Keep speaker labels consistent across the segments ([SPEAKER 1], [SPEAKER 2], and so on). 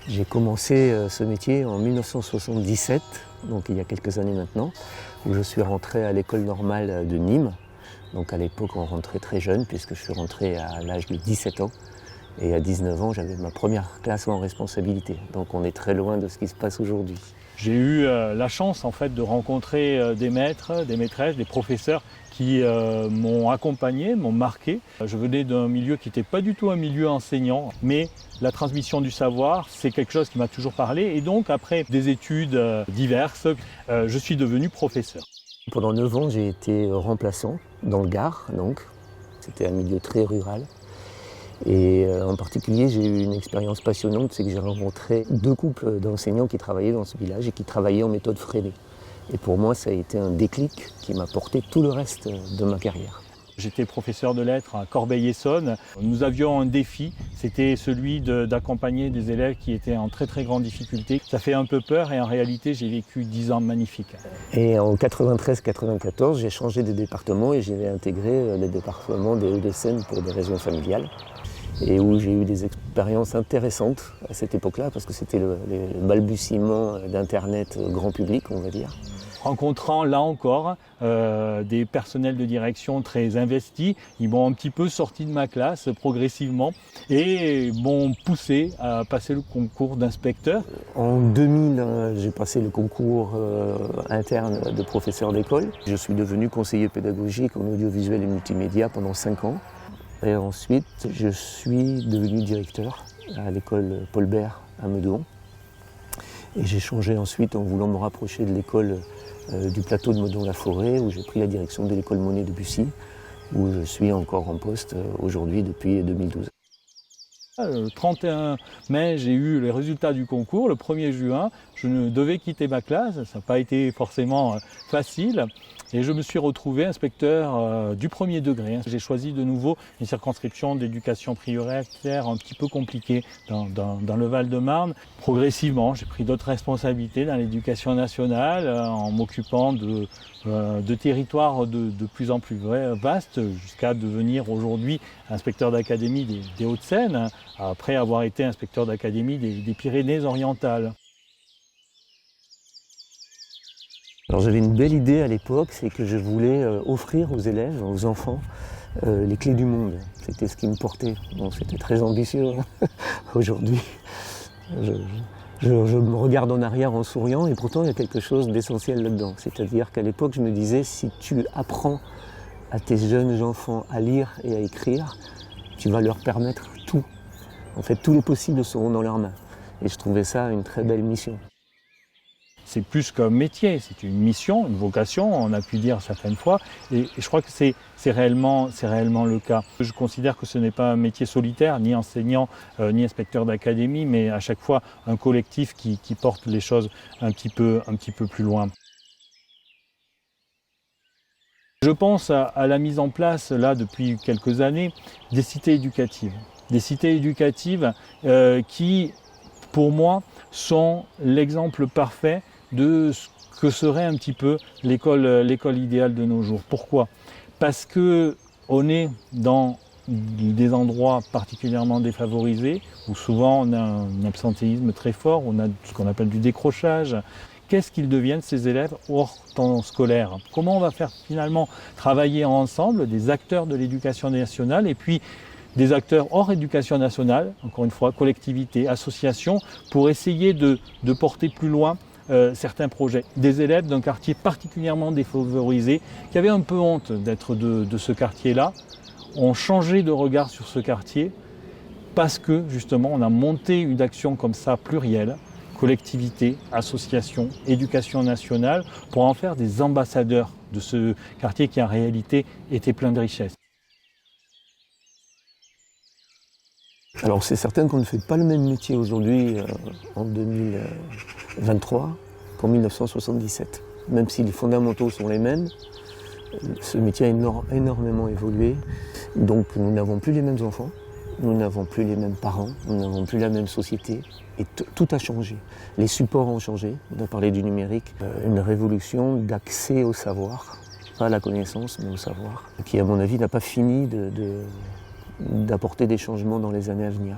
[SPEAKER 1] J'ai commencé ce métier en 1977, donc il y a quelques années maintenant, où je suis rentré à l'école normale de Nîmes. Donc à l'époque, on rentrait très jeune, puisque je suis rentré à l'âge de 17 ans. Et à 19 ans, j'avais ma première classe en responsabilité. Donc on est très loin de ce qui se passe aujourd'hui.
[SPEAKER 2] J'ai eu la chance en fait de rencontrer des maîtres, des maîtresses, des professeurs qui m'ont accompagné, m'ont marqué. Je venais d'un milieu qui n'était pas du tout un milieu enseignant, mais la transmission du savoir, c'est quelque chose qui m'a toujours parlé. Et donc après des études diverses, je suis devenu professeur.
[SPEAKER 1] Pendant 9 ans, j'ai été remplaçant dans le Gard, donc. C'était un milieu très rural. Et en particulier, j'ai eu une expérience passionnante, c'est que j'ai rencontré 2 couples d'enseignants qui travaillaient dans ce village et qui travaillaient en méthode freinée. Et pour moi, ça a été un déclic qui m'a porté tout le reste de ma carrière.
[SPEAKER 2] J'étais professeur de lettres à Corbeil-Essonnes. Nous avions un défi, c'était celui d'accompagner des élèves qui étaient en très très grande difficulté. Ça fait un peu peur et en réalité, j'ai vécu 10 ans magnifiques.
[SPEAKER 1] Et en 93-94, j'ai changé de département et j'ai intégré le département des Hauts-de-Seine pour des raisons familiales. Et où j'ai eu des expériences intéressantes à cette époque-là, parce que c'était le balbutiement d'Internet grand public, on va dire.
[SPEAKER 2] Rencontrant là encore des personnels de direction très investis, ils m'ont un petit peu sorti de ma classe progressivement et m'ont poussé à passer le concours d'inspecteur.
[SPEAKER 1] En 2000, j'ai passé le concours interne de professeur d'école. Je suis devenu conseiller pédagogique en audiovisuel et multimédia pendant 5 ans. Et ensuite, je suis devenu directeur à l'école Paul Bert à Meudon. Et j'ai changé ensuite en voulant me rapprocher de l'école du plateau de Meudon-la-Forêt, où j'ai pris la direction de l'école Monet de Bussy, où je suis encore en poste aujourd'hui depuis 2012.
[SPEAKER 2] Le 31 mai, j'ai eu les résultats du concours. Le 1er juin, je devais quitter ma classe. Ça n'a pas été forcément facile. Et je me suis retrouvé inspecteur du 1er degré. J'ai choisi de nouveau une circonscription d'éducation prioritaire un petit peu compliquée dans le Val-de-Marne. Progressivement, j'ai pris d'autres responsabilités dans l'éducation nationale en m'occupant de territoires de plus en plus vastes, jusqu'à devenir aujourd'hui inspecteur d'académie des Hauts-de-Seine, après avoir été inspecteur d'académie des Pyrénées-Orientales.
[SPEAKER 1] Alors j'avais une belle idée à l'époque, c'est que je voulais offrir aux élèves, aux enfants, les clés du monde. C'était ce qui me portait. Bon, c'était très ambitieux aujourd'hui. Je me regarde en arrière en souriant et pourtant il y a quelque chose d'essentiel là-dedans. C'est-à-dire qu'à l'époque je me disais, si tu apprends à tes jeunes enfants à lire et à écrire, tu vas leur permettre tout. En fait, tous les possibles seront dans leurs mains. Et je trouvais ça une très belle mission.
[SPEAKER 2] C'est plus qu'un métier, c'est une mission, une vocation, on a pu dire certaines fois, et je crois que c'est réellement le cas. Je considère que ce n'est pas un métier solitaire, ni enseignant, ni inspecteur d'académie, mais à chaque fois un collectif qui porte les choses un petit peu plus loin. Je pense à la mise en place, là, depuis quelques années, des cités éducatives. Des cités éducatives qui, pour moi, sont l'exemple parfait de ce que serait un petit peu l'école idéale de nos jours. Pourquoi ? Parce qu'on est dans des endroits particulièrement défavorisés, où souvent on a un absentéisme très fort, on a ce qu'on appelle du décrochage. Qu'est-ce qu'ils deviennent ces élèves hors temps scolaire ? Comment on va faire finalement travailler ensemble des acteurs de l'éducation nationale et puis des acteurs hors éducation nationale, encore une fois, collectivités, associations, pour essayer de porter plus loin certains projets. Des élèves d'un quartier particulièrement défavorisé, qui avaient un peu honte d'être de ce quartier-là, ont changé de regard sur ce quartier parce que, justement, on a monté une action comme ça plurielle, collectivités, associations, éducation nationale, pour en faire des ambassadeurs de ce quartier qui, en réalité, était plein de richesses.
[SPEAKER 1] Alors c'est certain qu'on ne fait pas le même métier aujourd'hui en 2023 qu'en 1977. Même si les fondamentaux sont les mêmes, ce métier a énormément évolué. Donc nous n'avons plus les mêmes enfants, nous n'avons plus les mêmes parents, nous n'avons plus la même société. Et tout a changé. Les supports ont changé, on a parlé du numérique, une révolution d'accès au savoir, pas à la connaissance mais au savoir, qui à mon avis n'a pas fini d'apporter des changements dans les années à venir.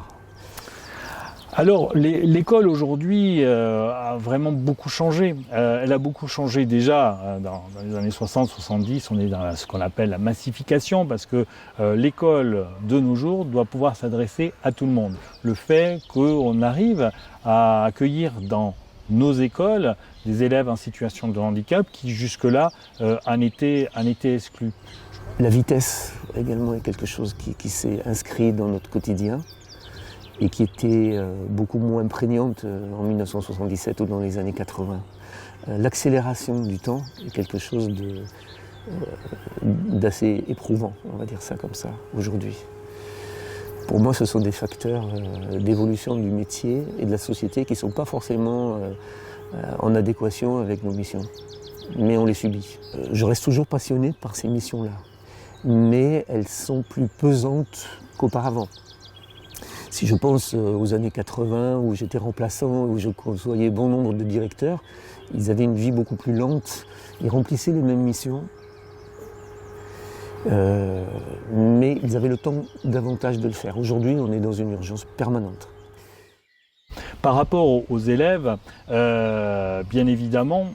[SPEAKER 2] Alors, l'école aujourd'hui a vraiment beaucoup changé. Elle a beaucoup changé déjà dans les années 60-70. On est dans ce qu'on appelle la massification parce que l'école de nos jours doit pouvoir s'adresser à tout le monde. Le fait qu'on arrive à accueillir dans nos écoles des élèves en situation de handicap qui jusque-là en étaient exclus.
[SPEAKER 1] La vitesse également est quelque chose qui s'est inscrit dans notre quotidien et qui était beaucoup moins prégnante en 1977 ou dans les années 80. L'accélération du temps est quelque chose d'assez éprouvant, on va dire ça comme ça, aujourd'hui. Pour moi, ce sont des facteurs d'évolution du métier et de la société qui ne sont pas forcément en adéquation avec nos missions, mais on les subit. Je reste toujours passionné par ces missions-là, mais elles sont plus pesantes qu'auparavant. Si je pense aux années 80 où j'étais remplaçant, où je côtoyais bon nombre de directeurs, ils avaient une vie beaucoup plus lente, ils remplissaient les mêmes missions, mais ils avaient le temps davantage de le faire. Aujourd'hui, on est dans une urgence permanente.
[SPEAKER 2] Par rapport aux élèves, bien évidemment,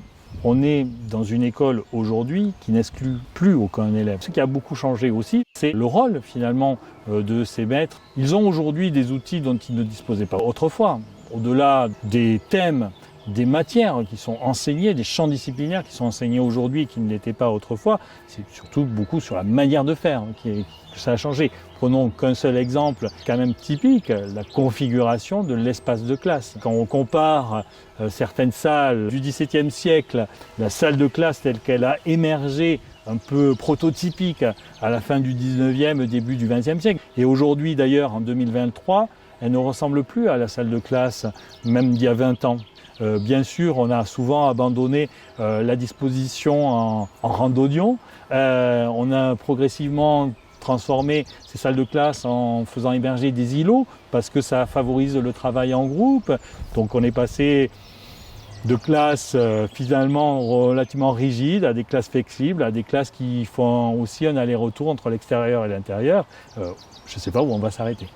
[SPEAKER 2] on est dans une école aujourd'hui qui n'exclut plus aucun élève. Ce qui a beaucoup changé aussi, c'est le rôle finalement de ces maîtres. Ils ont aujourd'hui des outils dont ils ne disposaient pas autrefois. Au-delà des thèmes, des matières qui sont enseignées, des champs disciplinaires qui sont enseignés aujourd'hui et qui ne l'étaient pas autrefois, c'est surtout beaucoup sur la manière de faire que ça a changé. Prenons qu'un seul exemple quand même typique, la configuration de l'espace de classe. Quand on compare certaines salles du XVIIe siècle, la salle de classe telle qu'elle a émergé un peu prototypique à la fin du XIXe, début du XXe siècle, et aujourd'hui d'ailleurs en 2023, elle ne ressemble plus à la salle de classe même d'il y a 20 ans. Bien sûr, on a souvent abandonné la disposition en randonnion. On a progressivement transformé ces salles de classe en faisant héberger des îlots parce que ça favorise le travail en groupe. Donc on est passé de classes finalement relativement rigides à des classes flexibles, à des classes qui font aussi un aller-retour entre l'extérieur et l'intérieur. Je ne sais pas où on va s'arrêter.